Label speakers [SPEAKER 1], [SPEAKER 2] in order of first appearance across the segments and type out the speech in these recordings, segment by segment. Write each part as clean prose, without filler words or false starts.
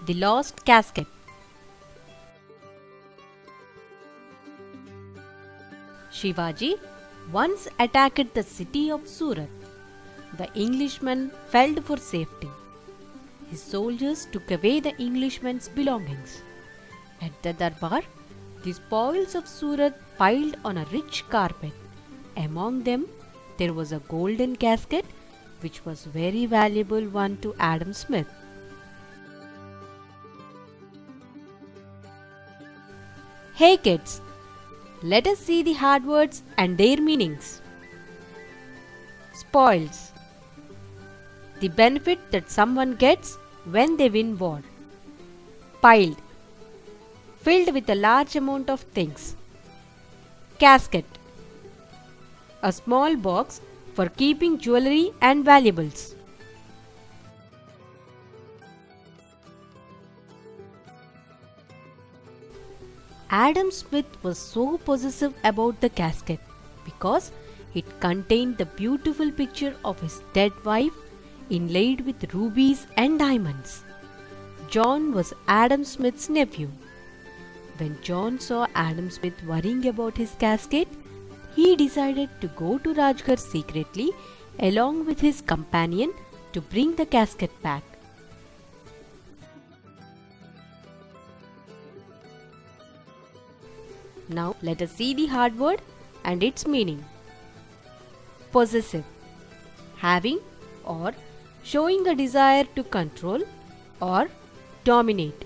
[SPEAKER 1] The Lost Casket. Shivaji once attacked the city of Surat. The Englishmen fled for safety. His soldiers took away the Englishmen's belongings. At the Darbar, the spoils of Surat piled on a rich carpet. Among them, there was a golden casket, which was very valuable one to Adam Smith. Hey kids, let us see the hard words and their meanings. Spoils. The benefit that someone gets when they win war. Piled. Filled with a large amount of things. Casket. A small box for keeping jewelry and valuables. Adam Smith was so possessive about the casket because it contained the beautiful picture of his dead wife inlaid with rubies and diamonds. John was Adam Smith's nephew. When John saw Adam Smith worrying about his casket, he decided to go to Rajgarh secretly along with his companion to bring the casket back. Now let us see the hard word and its meaning. Possessive. Having or showing a desire to control or dominate.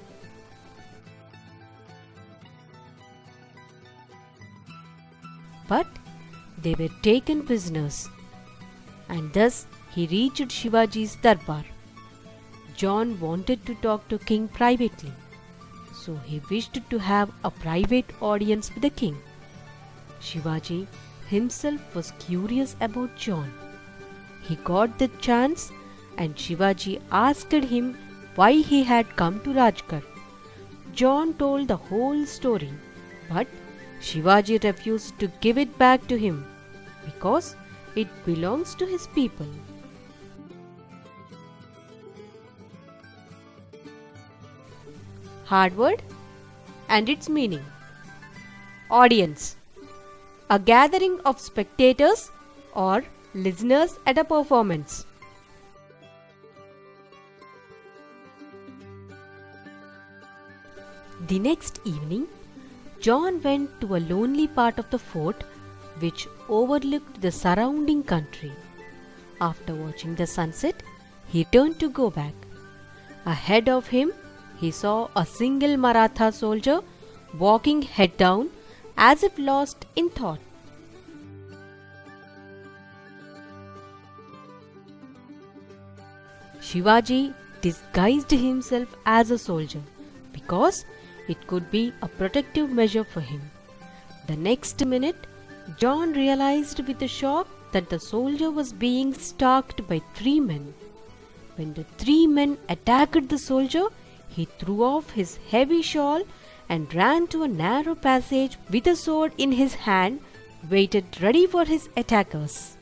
[SPEAKER 1] But they were taken prisoners, and thus he reached Shivaji's Darbar. John wanted to talk to King privately, so he wished to have a private audience with the king. Shivaji himself was curious about John. He got the chance, and Shivaji asked him why he had come to Rajgarh. John told the whole story, but Shivaji refused to give it back to him because it belongs to his people. Hard word and its meaning. Audience. A gathering of spectators or listeners at a performance. The next evening, John went to a lonely part of the fort which overlooked the surrounding country. After watching the sunset, he turned to go back. Ahead of him, he saw a single Maratha soldier walking head down as if lost in thought. Shivaji disguised himself as a soldier because it could be a protective measure for him. The next minute, John realized with a shock that the soldier was being stalked by 3 men. When the 3 men attacked the soldier, he threw off his heavy shawl and ran to a narrow passage with a sword in his hand, waited ready for his attackers.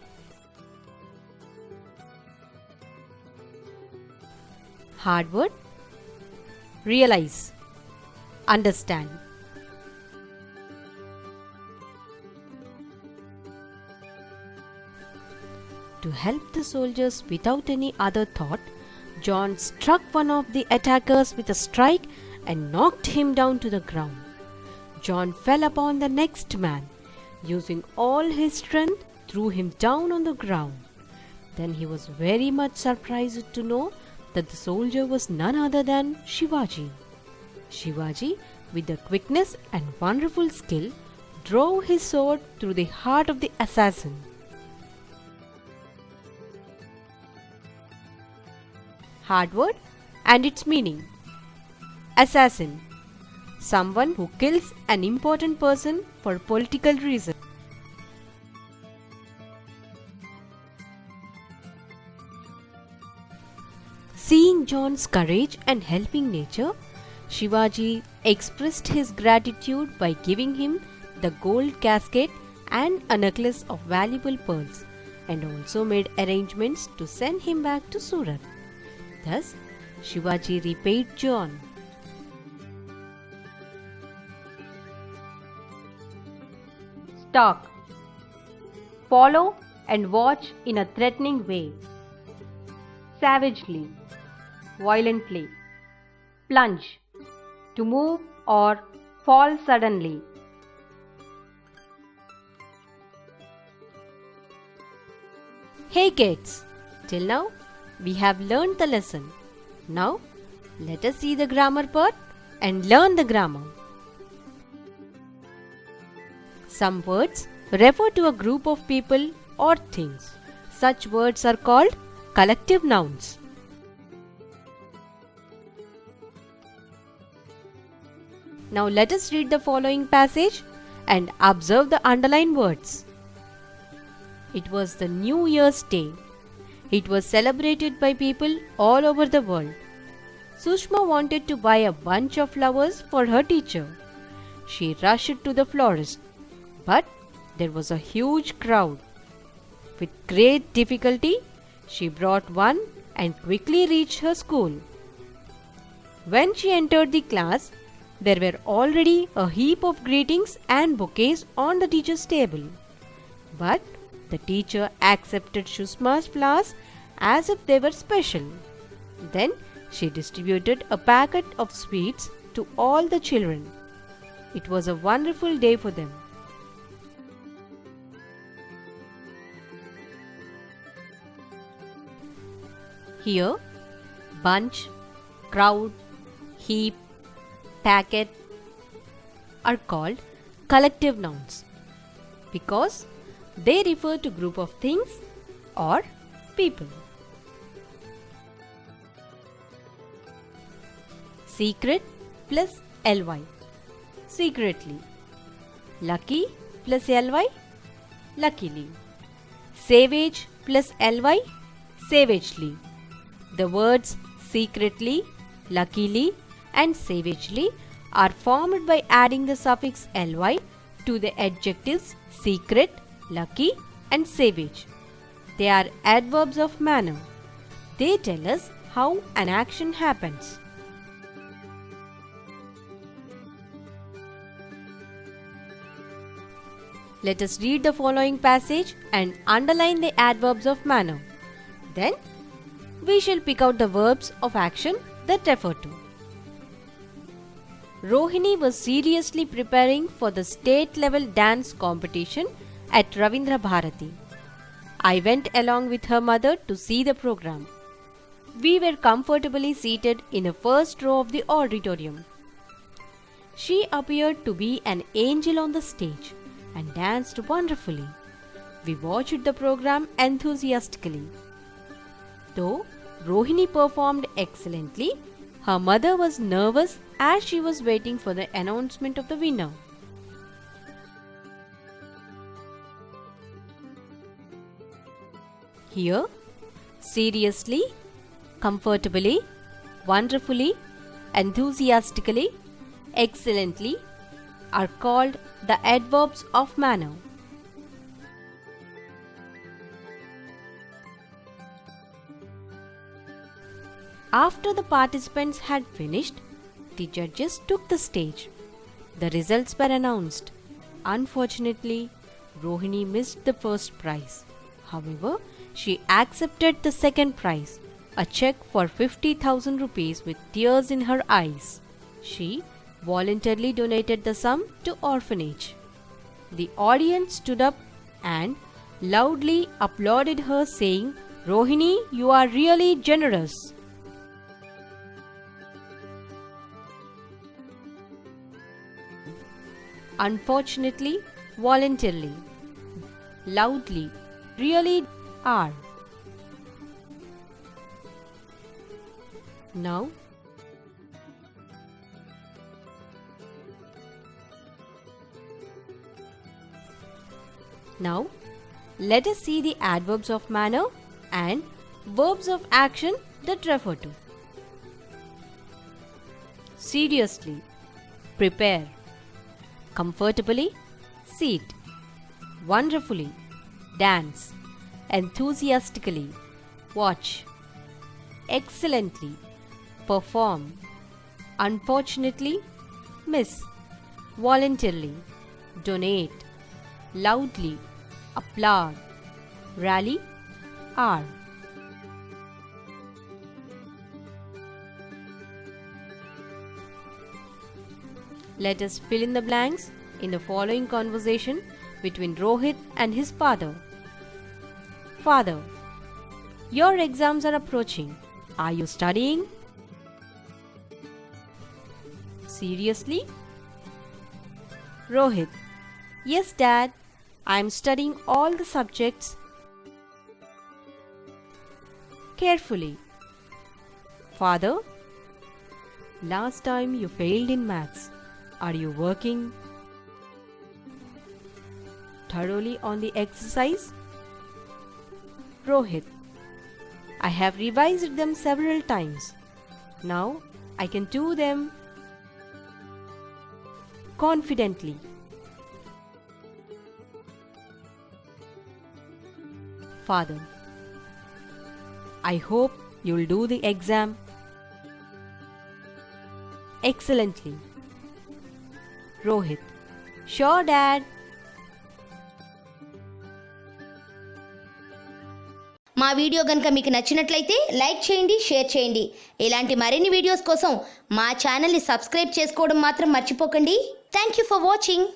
[SPEAKER 1] Hard word. Realize. Understand. To help the soldiers without any other thought, John struck one of the attackers with a strike and knocked him down to the ground. John fell upon the next man, using all his strength, threw him down on the ground. Then he was very much surprised to know that the soldier was none other than Shivaji. Shivaji, with the quickness and wonderful skill, drove his sword through the heart of the assassin. Hard word and its meaning. Assassin. Someone who kills an important person for political reasons. Seeing John's courage and helping nature, Shivaji expressed his gratitude by giving him the gold casket and a necklace of valuable pearls, and also made arrangements to send him back to Surat. Thus, Shivaji repaid John. Stalk. Follow and watch in a threatening way. Savagely. Violently. Plunge. To move or fall suddenly. Hey kids, till now we have learned the lesson. Now let us see the grammar part and learn the grammar. Some words refer to a group of people or things. Such words are called collective nouns. Now let us read the following passage and observe the underlined words. It was the New Year's Day. It was celebrated by people all over the world. Sushma wanted to buy a bunch of flowers for her teacher. She rushed to the florist, but there was a huge crowd. With great difficulty, she brought one and quickly reached her school. When she entered the class, there were already a heap of greetings and bouquets on the teacher's table. But the teacher accepted Sushma's flowers as if they were special. Then she distributed a packet of sweets to all the children. It was a wonderful day for them. Here, bunch, crowd, heap, packet are called collective nouns because they refer to group of things or people. Secret plus ly, secretly. Lucky plus ly, luckily. Savage plus ly, savagely. The words secretly, luckily and savagely are formed by adding the suffix ly to the adjectives secret, lucky and savage. They are adverbs of manner. They tell us how an action happens. Let us read the following passage and underline the adverbs of manner. Then we shall pick out the verbs of action that refer to. Rohini was seriously preparing for the state-level dance competition at Ravindra Bharati. I went along with her mother to see the program. We were comfortably seated in the first row of the auditorium. She appeared to be an angel on the stage and danced wonderfully. We watched the program enthusiastically. Though Rohini performed excellently, her mother was nervous as she was waiting for the announcement of the winner. Here, seriously, comfortably, wonderfully, enthusiastically, excellently are called the adverbs of manner. After the participants had finished, the judges took the stage. The results were announced. Unfortunately, Rohini missed the first prize. However, she accepted the second prize, a check for 50,000 rupees with tears in her eyes. She voluntarily donated the sum to orphanage. The audience stood up and loudly applauded her, saying, "Rohini, you are really generous." Unfortunately, voluntarily, loudly, really are. Now, let us see the adverbs of manner and verbs of action that refer to. Seriously, prepare. Comfortably, sit. Wonderfully, dance. Enthusiastically, watch. Excellently, perform, unfortunately, miss, voluntarily, donate, loudly, applaud, rally, are. Let us fill in the blanks in the following conversation between Rohit and his father. Father, your exams are approaching. Are you studying? Seriously? Rohit, yes, Dad. I am studying all the subjects carefully. Father, last time you failed in maths. Are you working thoroughly on the exercise? Rohit, I have revised them several times. Now I can do them confidently. Father, I hope you will do the exam excellently. Rohit, sure, Dad.
[SPEAKER 2] మా video గనుక మీకు నచ్చినట్లయితే like చేయండి, share చేయండి. ఇలాంటి మరిన్ని videos కోసం మా ఛానల్ని సబ్స్క్రైబ్ చేసుకోవడం మాత్రం మర్చిపోకండి. Thank you for watching.